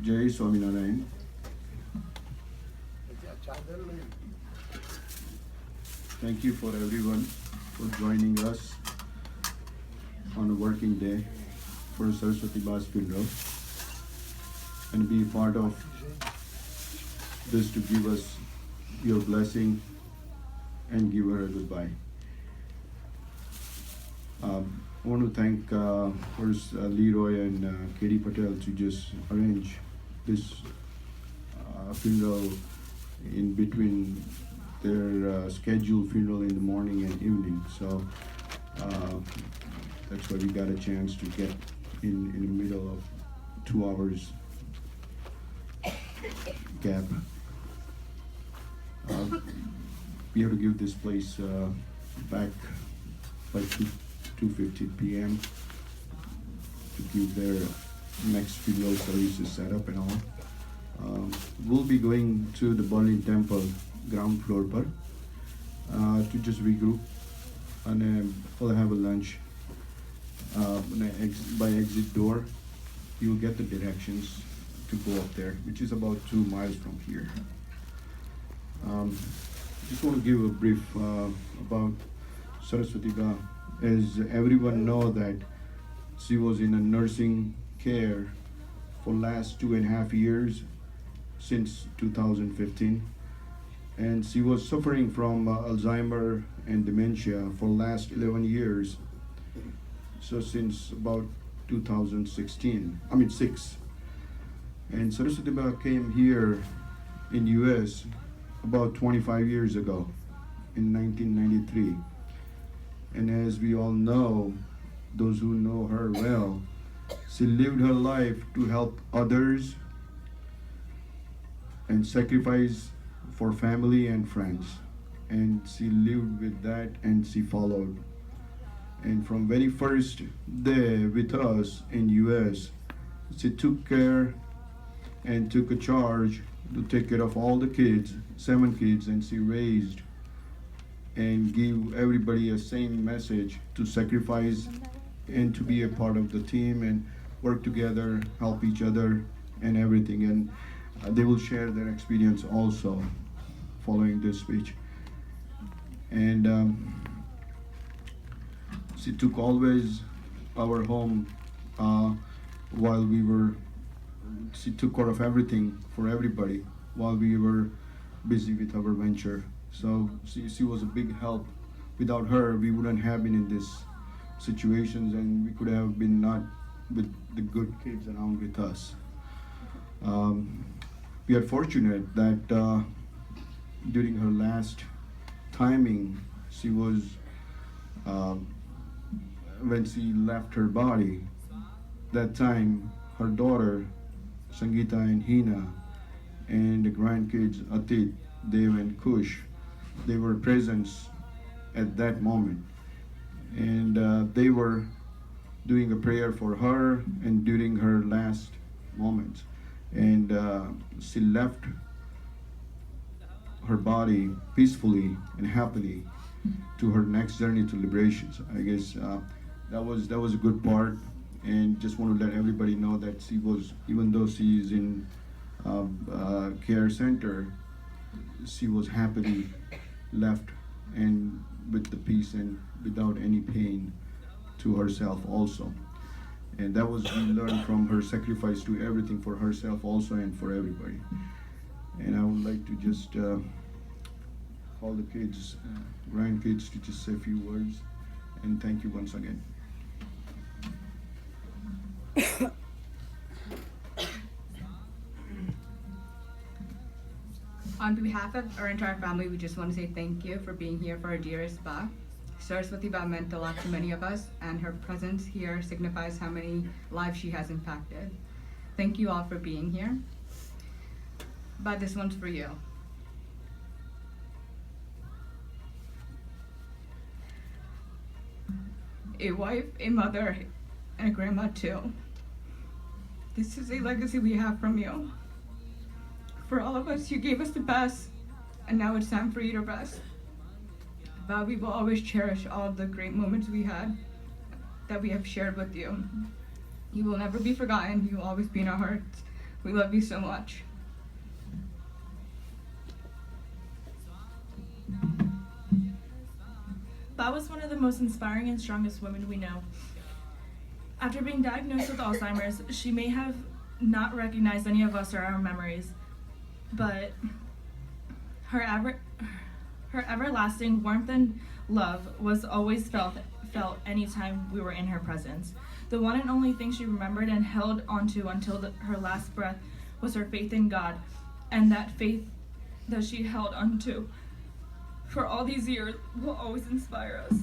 Jai Swaminarayan. Thank you for everyone for joining us on a working day for Saraswati Ba's funeral and be part of this to give us your blessing and give her a goodbye. I want to thank first Leroy and Katie Patel to just arrange this funeral in between their scheduled funeral in the morning and evening. So that's why we got a chance to get in the middle of 2 hours gap. We have to give this place back by 2:50 p.m. to give their next funeral services set up and all. We'll be going to the Berlin Temple ground floor par, to just regroup and we'll have a lunch. By exit door, you'll get the directions to go up there, which is about 2 miles from here. Just want to give a brief about Saraswati Ba. As everyone know that she was in a nursing care for last 2.5 years since 2015, and she was suffering from Alzheimer and dementia for last 11 years. So since about 6. And Saraswati Ba came here in US about 25 years ago in 1993. And as we all know, those who know her well, she lived her life to help others and sacrifice for family and friends. And she lived with that and she followed. And from very first day with us in US, she took care and took a charge to take care of all the kids, 7 kids, and she raised and give everybody a same message to sacrifice and to be a part of the team and work together, help each other and everything. And they will share their experience also following this speech. And she took always our home while we were, she took care of everything for everybody while we were busy with our venture. So she was a big help. Without her, we wouldn't have been in this situations and we could have been not with the good kids around with us. We are fortunate that during her last timing, she was, when she left her body, that time her daughter, Sangeeta and Hina, and the grandkids, Atit, Dev and Kush, they were present at that moment. And they were doing a prayer for her and during her last moments. And she left her body peacefully and happily to her next journey to liberation. So I guess that was a good part. And just want to let everybody know that she was, even though she is in care center, she was happily left and with the peace and without any pain to herself also. And that was, we learned from her sacrifice to everything for herself also and for everybody. And I would like to just call the kids, grandkids, to just say a few words and thank you once again. On behalf of our entire family, we just want to say thank you for being here for our dearest Ba. Saraswati Ba meant a lot to many of us, and her presence here signifies how many lives she has impacted. Thank you all for being here. Ba, this one's for you. A wife, a mother, and a grandma too. This is a legacy we have from you. For all of us, you gave us the best, and now it's time for you to rest. But we will always cherish all the great moments we had that we have shared with you. You will never be forgotten. You will always be in our hearts. We love you so much. Ba was one of the most inspiring and strongest women we know. After being diagnosed with Alzheimer's, she may have not recognized any of us or our memories, but her everlasting warmth and love was always felt anytime we were in her presence. The one and only thing she remembered and held onto until her last breath was her faith in God, and that faith that she held onto for all these years will always inspire us.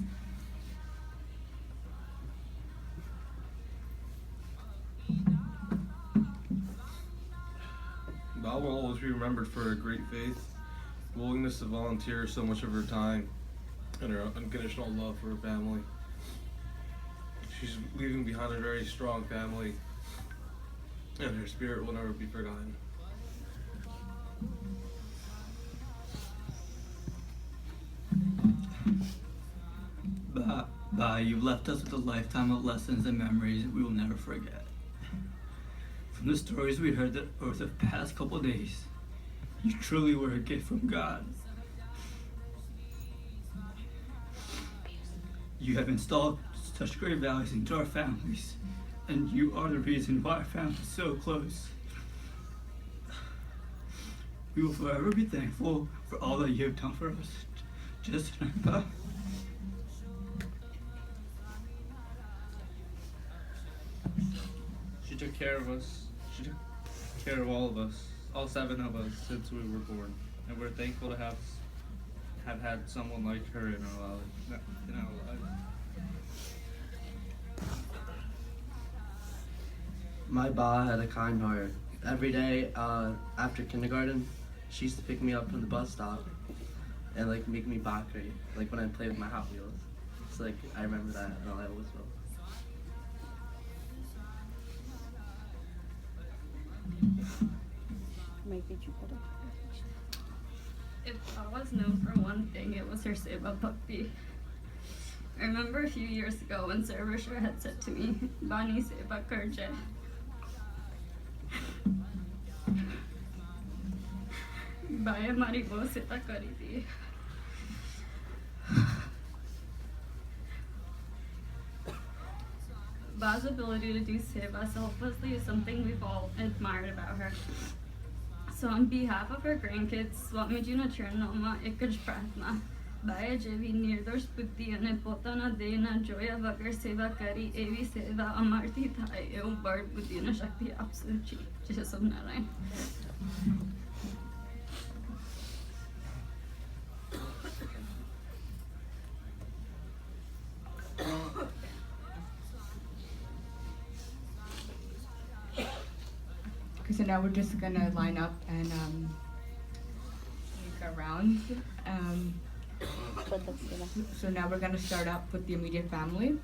Val will always be remembered for her great faith, willingness to volunteer so much of her time, and her unconditional love for her family. She's leaving behind a very strong family, and her spirit will never be forgotten. You've left us with a lifetime of lessons and memories we will never forget. From the stories we heard over the past couple of days, you truly were a gift from God. You have installed such great values into our families, and you are the reason why our family is so close. We will forever be thankful for all that you have done for us. Just remember. She took care of us. She took care of all of us, all 7 of us, since we were born, and we're thankful to have had someone like her in our lives. My Ba had a kind heart. Every day after kindergarten, she used to pick me up from the bus stop and like make me bakri, like when I play with my Hot Wheels. It's like I remember that and I always will. If I was known for one thing, it was her seva bhakti. I remember a few years ago when Saraswati had said to me, Bani seva karje. Bai hamari wo seva kari thi. Ba's ability to do seva selflessly is something we've all admired about her. So on behalf of her grandkids, Swami Ji na Chernoma Ekaj Pratna, Baya Jevi Nirdosh Buddhi and Potana Dena Joya Vagar Seva Kari Evi Seva Amarti Thai Eum Bird Buddhi na Shakti Apsuchi Jisam Narayan. Okay, so now we're just gonna line up and make our rounds. So now we're gonna start up with the immediate family.